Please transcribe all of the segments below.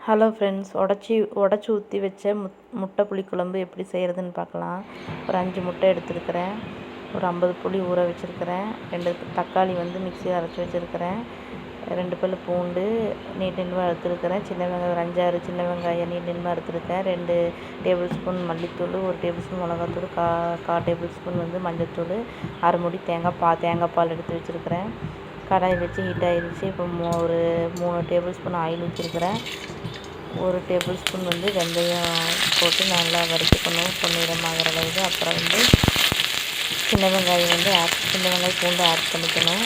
Hello friends, உடச்சி ஊற்றி வச்ச முட்டை புளிக்குழம்பு எப்படி செய்கிறதுன்னு பார்க்கலாம். ஒரு 5 முட்டை எடுத்துருக்கிறேன். ஒரு 50 புளி ஊற வச்சுருக்கிறேன். 2 தக்காளி மிக்சியில் அரைச்சி வச்சுருக்கிறேன். 2 பல் பூண்டு நீட் நீளமாக எடுத்துருக்கிறேன். சின்ன வெங்காயம் ஒரு 5-6 சின்ன வெங்காயம் நீட் நீளமாக எடுத்துருக்கேன். 2 டேபிள் ஸ்பூன் மல்லித்தூள், 1 டேபிள் ஸ்பூன் மிளகாத்தூள், 1/4 டேபிள் ஸ்பூன் மஞ்சள்தூள், அரை மூடி தேங்காய் பால் எடுத்து வச்சுருக்கிறேன். கடாய் வச்சு ஹீட் ஆகிடுச்சு. இப்போ ஒரு 3 டேபிள் ஸ்பூன் ஆயில் ஊற்றிருக்கிறேன். 1 டேபிள் ஸ்பூன் வெந்தயம் போட்டு நல்லா வறுத்துக்கணும் பொன்னிறமாகிற அளவுக்கு. அப்புறம் சின்ன வெங்காயம் பூண்டு ஆட் பண்ணிக்கணும்.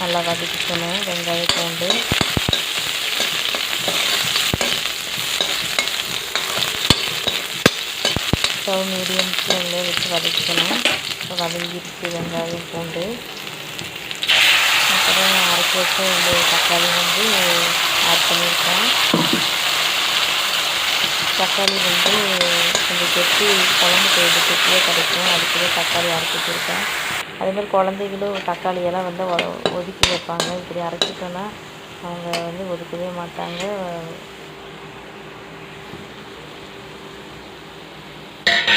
நல்லா வதக்கிக்கணும் வெங்காயம் பூண்டு. ஸ்டவ் மீடியம் ஃப்ளேமில் வச்சு வதக்கிக்கணும். வதங்கிடுச்சு வெங்காயம் பூண்டு. அப்புறம் அரைச்சி வச்ச தக்காளி ஆட் பண்ணியிருக்கேன். தக்காளி கொஞ்சம் குழம்பு கெட்டியாக கிடைக்கும். அதுக்குள்ளே தக்காளி அரைச்சி வச்சுருக்கேன். அதேமாதிரி குழந்தைகளும் தக்காளியெல்லாம் ஒதுக்கி வைப்பாங்க. இப்படி அரைச்சிட்டோன்னா அவங்க ஒதுக்கவே மாட்டாங்க.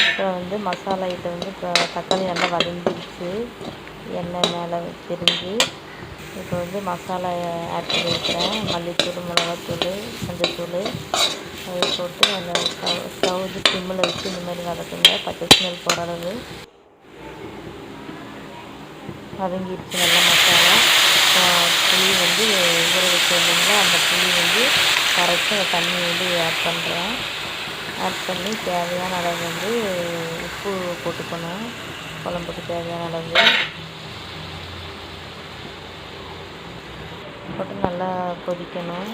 இப்போ மசாலா ஐட்டம் இப்போ தக்காளி நல்லா வதங்கிடுச்சு. எண்ணெய் மேலே தெரிஞ்சு இப்போ மசாலா ஆட் பண்ணியிருக்கிறேன். மல்லித்தூள், மிளகாத்தூள், மஞ்சள்தூள் அதை போட்டு அந்த ஸ்டவ் சிம்மில் வச்சு இந்த மாதிரி வதக்குங்க. பச்சை ஸ்மெல் போகிற அளவு வதங்கிடுச்சு நல்லா மசாலா. புளி ஊற வச்சுருந்தீங்களா, அந்த புளி கரைச்சி அந்த தண்ணி ஆட் பண்ணுறேன். ஆட் பண்ணி தேவையான அளவு உப்பு போட்டுக்கணும். குழம்புக்கு தேவையான அளவு போட்டு நல்லா கொதிக்கணும்.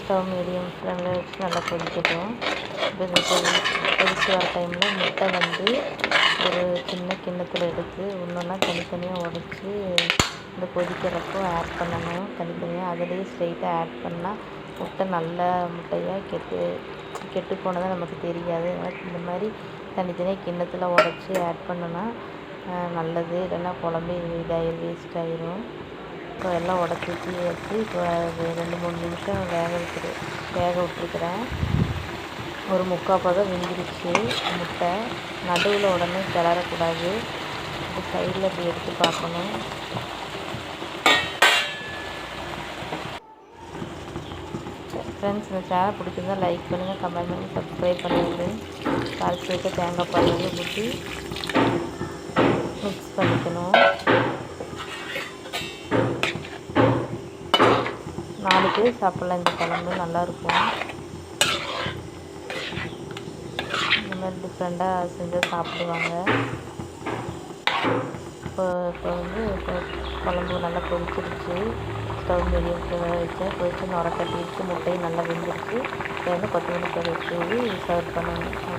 ஸ்டவ் மீடியம் ஃப்ளேமில் வச்சு நல்லா கொதிக்கட்டும். கொதிச்சு வர டைமில் முட்டை ஒரு சின்ன கிண்ணத்தில் எடுத்து ஒன்றா தனித்தனியாக உடச்சி இந்த கொதிக்கிறப்போ ஆட் பண்ணணும். தனித்தனியாக அதிலேயே ஸ்ட்ரெயிட்டாக ஆட் பண்ணால் முட்டை நல்ல முட்டையாக கெட்டு போனதாக நமக்கு தெரியாது. இந்த மாதிரி தனித்தனியாக கிண்ணத்தில் உடச்சி ஆட் பண்ணோன்னா நல்லது. இல்லைன்னா குழம்பு வேஸ்ட் ஆகிரும். இப்போ எல்லாம் உடச்சி வச்சு இப்போ 2-3 நிமிஷம் வேக விட்டுருக்குறேன். ஒரு 3/4 பதம் வெந்துருச்சு முட்டை. நடுவில் உடனே கிளறக்கூடாது. இப்போ சைடில் இப்படி எடுத்து பார்க்கணும். ஃப்ரெண்ட்ஸ், இந்த சேனல் பிடிச்சிருந்தா லைக் பண்ணுங்கள், கமெண்ட் பண்ணி சப்ஸ்கிரைப் பண்ணுங்கள். கரைச்சி வைக்க தேங்காய் பால் ஊற்றி மிக்ஸ் பண்ணிக்கணும். 4 பேர் சாப்பிட்லாம். இந்த குழம்பு நல்லாயிருக்கும். இந்த மாதிரி டிஃப்ரெண்ட்டாக செஞ்சால் சாப்பிடுவாங்க. இப்போ குழம்பு நல்லா கொதிச்சிருச்சு. ஸ்டவ் மீடியம் ஃப்ளேமில் வச்சேன். கொதிச்சு நுர கட்டிடுச்சு. முட்டையும் நல்லா வெந்துருச்சு. கொத்தமல்லி தூவி சர்வ் பண்ணணும்.